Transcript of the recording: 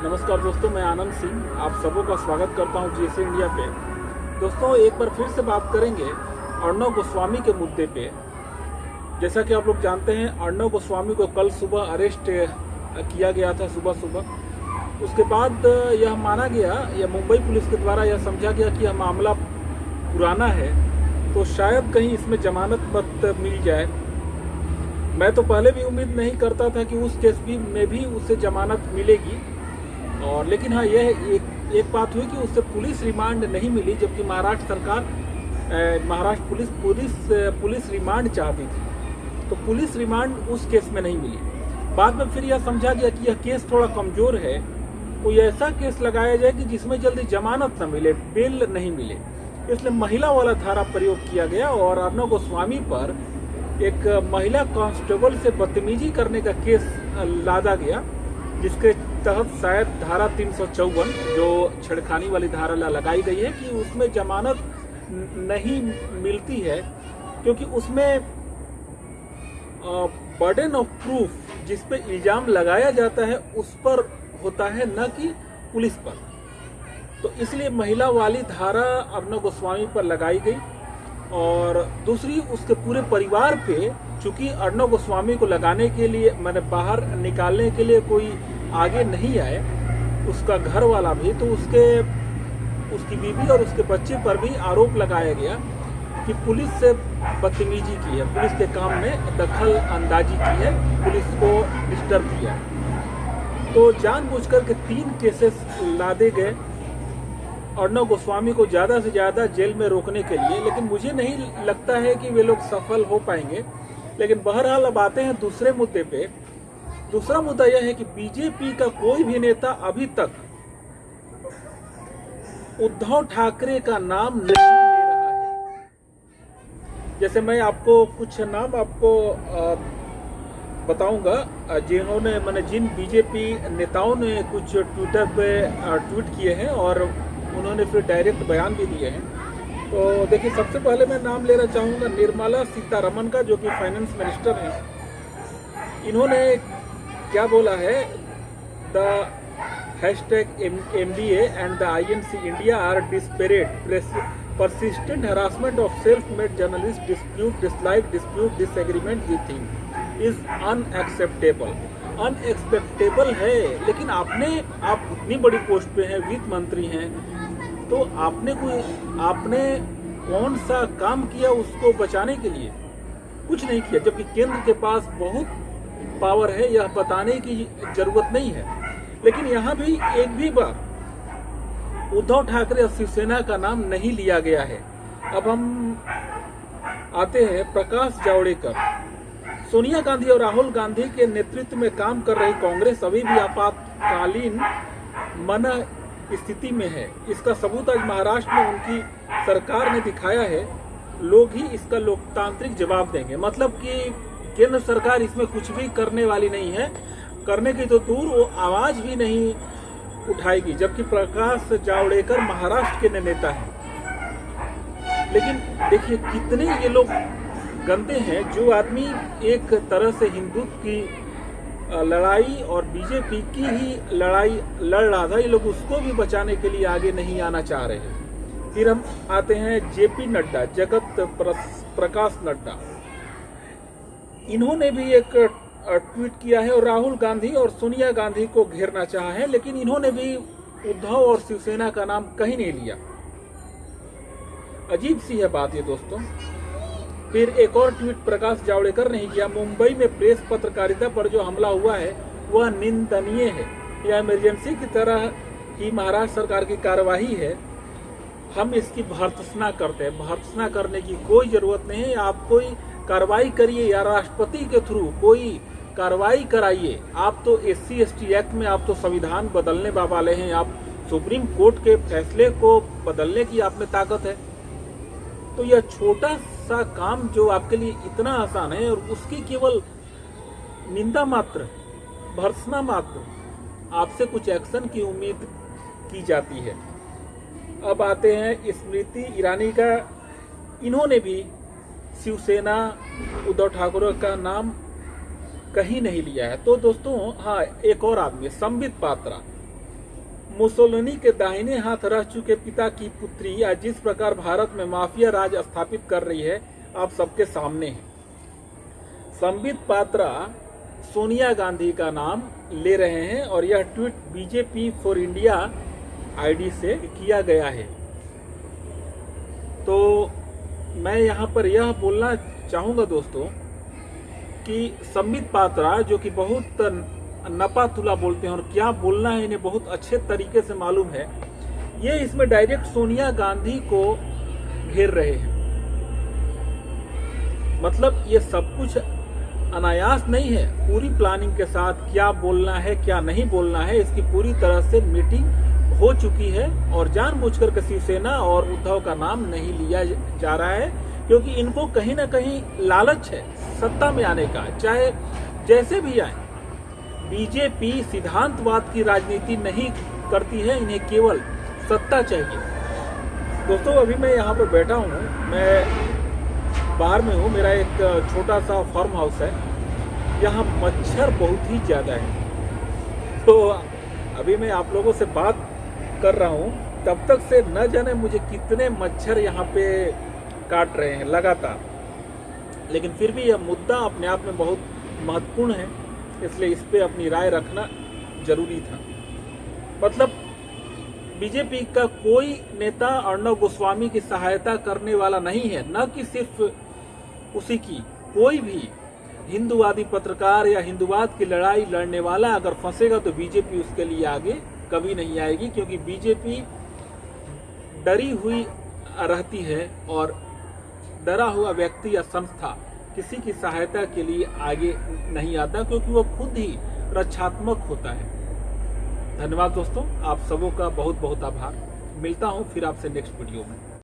नमस्कार दोस्तों, मैं आनंद सिंह आप सबों का स्वागत करता हूं जीएसए इंडिया पे। दोस्तों, एक बार फिर से बात करेंगे अर्णव गोस्वामी के मुद्दे पे। जैसा कि आप लोग जानते हैं, अर्णव गोस्वामी को कल सुबह अरेस्ट किया गया था सुबह। उसके बाद यह माना गया या मुंबई पुलिस के द्वारा यह समझा गया कि यह मामला पुराना है, तो शायद कहीं इसमें जमानत मत मिल जाए। मैं तो पहले भी उम्मीद नहीं करता था कि उस केस में भी उसे जमानत मिलेगी, और लेकिन हाँ, यह एक बात हुई कि उससे पुलिस रिमांड नहीं मिली, जबकि महाराष्ट्र सरकार पुलिस रिमांड चाहती थी, तो पुलिस रिमांड उस केस में नहीं मिली। बाद में फिर यह समझा गया कि यह केस थोड़ा कमजोर है, कोई ऐसा केस लगाया जाए कि जिसमें जल्दी जमानत न मिले, बेल नहीं मिले, इसलिए महिला वाला धारा प्रयोग किया गया और अर्णव गोस्वामी पर एक महिला कांस्टेबल से बदतमीजी करने का केस लादा गया, जिसके तहत शायद धारा 354 जो छेड़खानी वाली धारा लगाई गई है कि उसमें जमानत नहीं मिलती है, क्योंकि उसमें बर्डन ऑफ प्रूफ जिस पे इल्जाम लगाया जाता है उस पर होता है, न कि पुलिस पर। तो इसलिए महिला वाली धारा अर्णव गोस्वामी पर लगाई गई। और दूसरी, उसके पूरे परिवार पे, चूंकि अर्णव गोस्वामी को लगाने के लिए, मैंने बाहर निकालने के लिए कोई आगे नहीं आए, उसका घर वाला भी, तो उसकी बीवी और उसके बच्चे पर भी आरोप लगाया गया कि पुलिस से बदतमीजी की है, पुलिस के काम में दखल अंदाजी की है, पुलिस को डिस्टर्ब किया। तो जानबूझकर के 3 केसेस लादे गए अर्णव गोस्वामी को ज़्यादा से ज़्यादा जेल में रोकने के लिए, लेकिन मुझे नहीं लगता है कि वे लोग सफल हो पाएंगे। लेकिन बहरहाल अब आते हैं दूसरे मुद्दे पे। दूसरा मुद्दा यह है कि बीजेपी का कोई भी नेता अभी तक उद्धव ठाकरे का नाम नहीं ले रहा है। जैसे मैं आपको कुछ नाम बताऊंगा, जिन बीजेपी नेताओं ने कुछ ट्विटर पे ट्वीट किए हैं और उन्होंने फिर डायरेक्ट बयान भी दिए हैं। तो देखिए, सबसे पहले मैं नाम लेना चाहूँगा निर्मला सीतारमण का, जो कि फाइनेंस मिनिस्टर हैं। इन्होंने क्या बोला है, the #MBA and the INC India are desperate, persistent harassment of self-made journalists, dispute, disagreement with him is unacceptable है। लेकिन आप इतनी बड़ी पोस्ट पे हैं, वित्त मंत्री हैं, तो आपने कौन सा काम किया उसको बचाने के लिए? कुछ नहीं किया, जबकि केंद्र के पास बहुत पावर है, यह बताने की जरूरत नहीं है। लेकिन यहाँ भी एक भी बार उद्धव ठाकरे और शिवसेना का नाम नहीं लिया गया है। अब हम आते हैं प्रकाश जावड़ेकर। सोनिया गांधी और राहुल गांधी के नेतृत्व में काम कर रही कांग्रेस अभी भी आपातकालीन मना स्थिति में है। इसका सबूत आज महाराष्ट्र में उनकी सरकार ने दिखाया है। लोग ही इसका लोकतांत्रिक जवाब देंगे। मतलब कि केंद्र सरकार इसमें कुछ भी करने वाली नहीं है, करने की तो दूर, वो आवाज भी नहीं उठाएगी, जबकि प्रकाश जावड़ेकर महाराष्ट्र के नेता हैं। लेकिन देखिए कितने ये लोग गंदे हैं। जो आदमी एक तरह से हिंदुत्व की लड़ाई और बीजेपी की ही लड़ाई लड़ रहा था, ये लोग उसको भी बचाने के लिए आगे नहीं आना चाह रहे हैं। फिर हम आते हैं JP नड्डा, जगत प्रकाश नड्डा। इन्होंने भी एक ट्वीट किया है और राहुल गांधी और सोनिया गांधी को घेरना चाहा है, लेकिन इन्होंने भी उद्धव और शिवसेना का नाम कहीं नहीं लिया। अजीब सी है बात ये दोस्तों। फिर एक और ट्वीट प्रकाश जावड़ेकर ने किया, मुंबई में प्रेस पत्रकारिता पर जो हमला हुआ है वह निंदनीय है। यह इमरजेंसी की तरह ही महाराष्ट्र सरकार की कार्यवाही है, हम इसकी भर्त्सना करते हैं। भर्त्सना करने की कोई जरूरत नहीं है। आप कोई कार्रवाई करिए या राष्ट्रपति के थ्रू कोई कार्रवाई कराइए। आप तो SC/ST एक्ट में, आप तो संविधान बदलने वाले हैं, आप सुप्रीम कोर्ट के फैसले को बदलने की आप में ताकत है। तो यह छोटा सा काम जो आपके लिए इतना आसान है, और उसकी केवल निंदा मात्र, भर्त्सना मात्र, आपसे कुछ एक्शन की उम्मीद की जाती है। अब आते हैं स्मृति ईरानी का। इन्होंने भी शिवसेना, उद्धव ठाकरे का नाम कहीं नहीं लिया है। तो दोस्तों हाँ, एक और आदमी संबित पात्रा, मुसोलिनी के दाहिने हाथ रह चुके पिता की पुत्री आज जिस प्रकार भारत में माफिया राज स्थापित कर रही है, आप सबके सामने है। संबित पात्रा सोनिया गांधी का नाम ले रहे हैं और यह tweet BJP for India ID से किया गया है। तो मैं यहाँ पर यह बोलना चाहूँगा दोस्तों कि संबित पात्रा जो कि बहुत नपा तुला बोलते हैं और क्या बोलना है इन्हें बहुत अच्छे तरीके से मालूम है, ये इसमें डायरेक्ट सोनिया गांधी को घेर रहे हैं। मतलब ये सब कुछ अनायास नहीं है, पूरी प्लानिंग के साथ क्या बोलना है क्या नहीं बोलना है इसकी पूरी तरह से मीटिंग हो चुकी है और जानबूझकर के शिवसेना और उद्धव का नाम नहीं लिया जा रहा है, क्योंकि इनको कहीं ना कहीं लालच है सत्ता में आने का, चाहे जैसे भी आए। बीजेपी सिद्धांतवाद की राजनीति नहीं करती है, इन्हें केवल सत्ता चाहिए। दोस्तों अभी मैं यहाँ पर बैठा हूँ, मैं बाहर में हूँ, मेरा एक छोटा सा फार्म हाउस है, यहाँ मच्छर बहुत ही ज़्यादा है। तो अभी मैं आप लोगों से बात कर रहा हूँ, तब तक से न जाने मुझे कितने मच्छर यहाँ पे काट रहे हैं लगातार। लेकिन फिर भी यह मुद्दा अपने आप में बहुत महत्वपूर्ण है, इसलिए इस पे अपनी राय रखना जरूरी था। मतलब बीजेपी का कोई नेता अर्णव गोस्वामी की सहायता करने वाला नहीं है, न कि सिर्फ उसी की, कोई भी हिंदूवादी पत्रकार या हिंदूवाद की लड़ाई लड़ने वाला अगर फंसेगा तो बीजेपी उसके लिए आगे कभी नहीं आएगी, क्योंकि बीजेपी डरी हुई रहती है और डरा हुआ व्यक्ति या संस्था किसी की सहायता के लिए आगे नहीं आता, क्योंकि वो खुद ही रक्षात्मक होता है। धन्यवाद दोस्तों, आप सबों का बहुत बहुत आभार। मिलता हूं फिर आपसे नेक्स्ट वीडियो में।